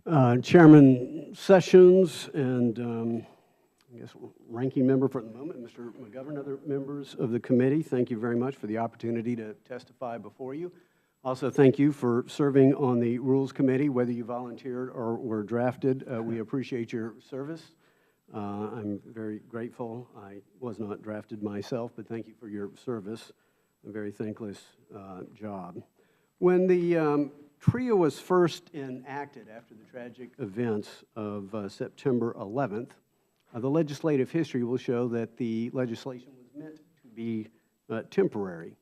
Chairman Sessions and I guess ranking member for the moment, Mr. McGovern, other members of the committee, thank you very much for the opportunity to testify before you. Also, thank you for serving on the Rules Committee, whether you volunteered or were drafted. We appreciate your service. I'm very grateful. I was not drafted myself, but thank you for your service. A very thankless job. When the TRIA was first enacted after the tragic events of September 11th, the legislative history will show that the legislation was meant to be temporary.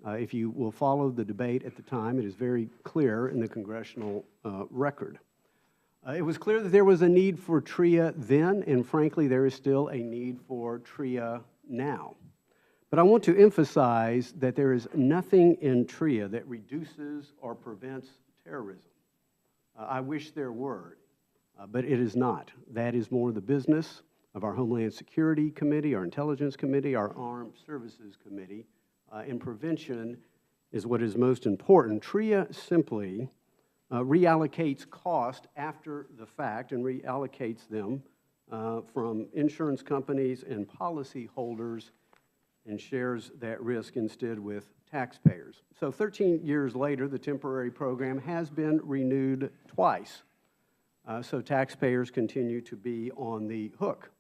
If you will follow the debate at the time, it is very clear in the congressional record. It was clear that there was a need for TRIA then, and frankly, there is still a need for TRIA now. But I want to emphasize that there is nothing in TRIA that reduces or prevents terrorism. I wish there were, but it is not. That is more the business of our Homeland Security Committee, our Intelligence Committee, our Armed Services Committee, and prevention is what is most important. TRIA simply reallocates cost after the fact and reallocates them from insurance companies and policyholders and shares that risk instead with taxpayers. So 13 years later, the temporary program has been renewed twice. So taxpayers continue to be on the hook.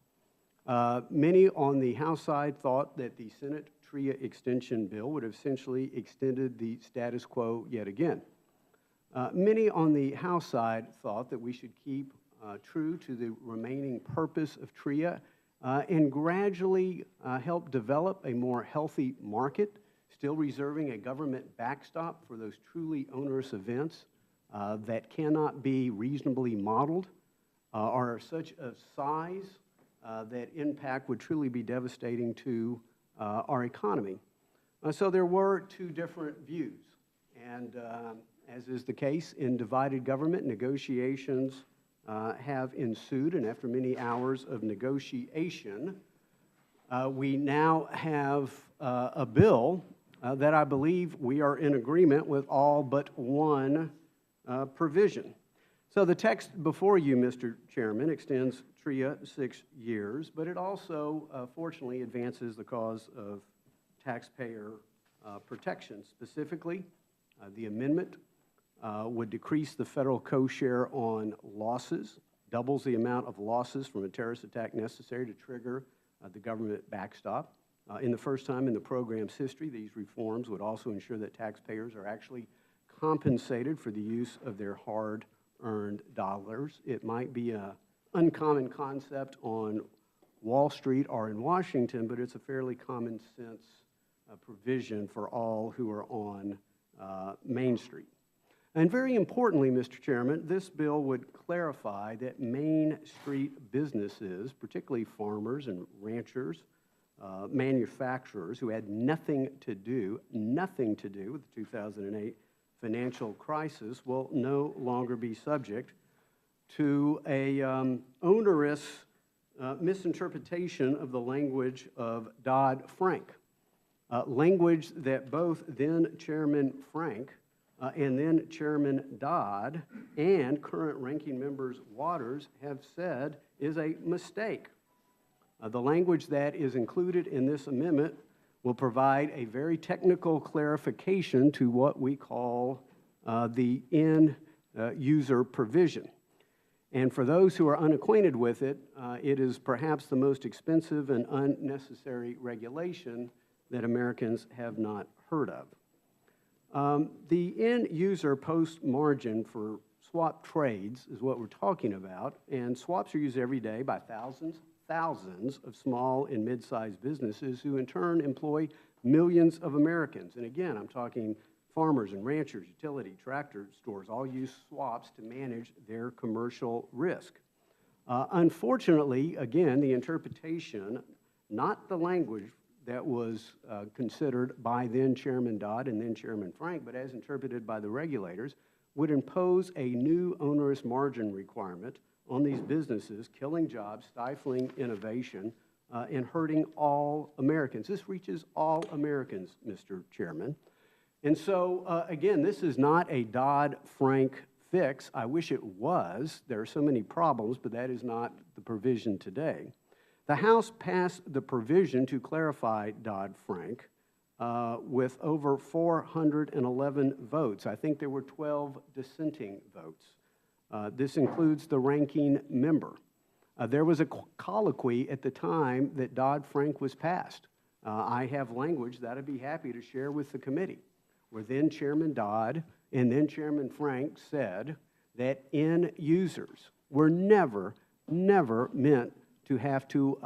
Many on the House side thought that the Senate TRIA extension bill would have essentially extended the status quo yet again. Many on the House side thought that we should keep true to the remaining purpose of TRIA and gradually help develop a more healthy market, still reserving a government backstop for those truly onerous events that cannot be reasonably modeled, are such a size that impact would truly be devastating to our economy. So there were two different views, and as is the case in divided government, negotiations have ensued, and after many hours of negotiation, we now have a bill that I believe we are in agreement with all but one provision. So the text before you, Mr. Chairman, extends TRIA 6 years, but it also, fortunately, advances the cause of taxpayer protection. Specifically, the amendment would decrease the federal co-share on losses, doubles the amount of losses from a terrorist attack necessary to trigger the government backstop. In the first time in the program's history, these reforms would also ensure that taxpayers are actually compensated for the use of their hard-earned dollars. It might be an uncommon concept on Wall Street or in Washington, but it's a fairly common sense provision for all who are on Main Street. And very importantly, Mr. Chairman, this bill would clarify that Main Street businesses, particularly farmers and ranchers, manufacturers who had nothing to do with the 2008 financial crisis, will no longer be subject to a onerous misinterpretation of the language of Dodd-Frank, language that both then Chairman Frank and then Chairman Dodd and current ranking members Waters have said is a mistake. The language that is included in this amendment will provide a very technical clarification to what we call the end-user provision. And for those who are unacquainted with it, it is perhaps the most expensive and unnecessary regulation that Americans have not heard of. The end-user post margin for swap trades is what we're talking about, and swaps are used every day by thousands of small and mid-sized businesses who in turn employ millions of Americans. And again, I'm talking farmers and ranchers, utility, tractor stores, all use swaps to manage their commercial risk. Unfortunately, again, the interpretation, not the language that was considered by then Chairman Dodd and then Chairman Frank, but as interpreted by the regulators, would impose a new onerous margin requirement on these businesses, killing jobs, stifling innovation, and hurting all Americans. This reaches all Americans, Mr. Chairman. And so, again, this is not a Dodd-Frank fix. I wish it was. There are so many problems, but that is not the provision today. The House passed the provision to clarify Dodd-Frank with over 411 votes. I think there were 12 dissenting votes. This includes the ranking member. There was a colloquy at the time that Dodd-Frank was passed. I have language that I'd be happy to share with the committee, where then Chairman Dodd and then Chairman Frank said that end users were never meant to have to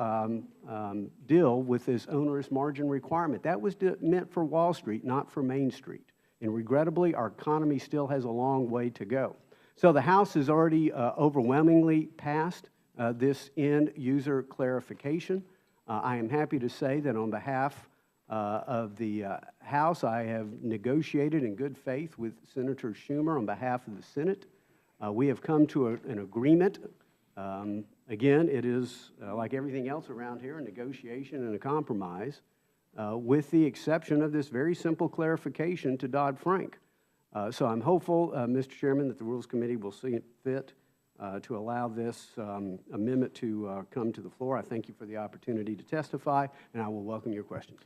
deal with this onerous margin requirement. That was meant for Wall Street, not for Main Street. And regrettably, our economy still has a long way to go. So the House has already overwhelmingly passed this end user clarification. I am happy to say that on behalf of the House, I have negotiated in good faith with Senator Schumer on behalf of the Senate. We have come to an agreement. Again, it is, like everything else around here, a negotiation and a compromise, with the exception of this very simple clarification to Dodd-Frank. So I'm hopeful, Mr. Chairman, that the Rules Committee will see it fit to allow this amendment to come to the floor. I thank you for the opportunity to testify, and I will welcome your questions.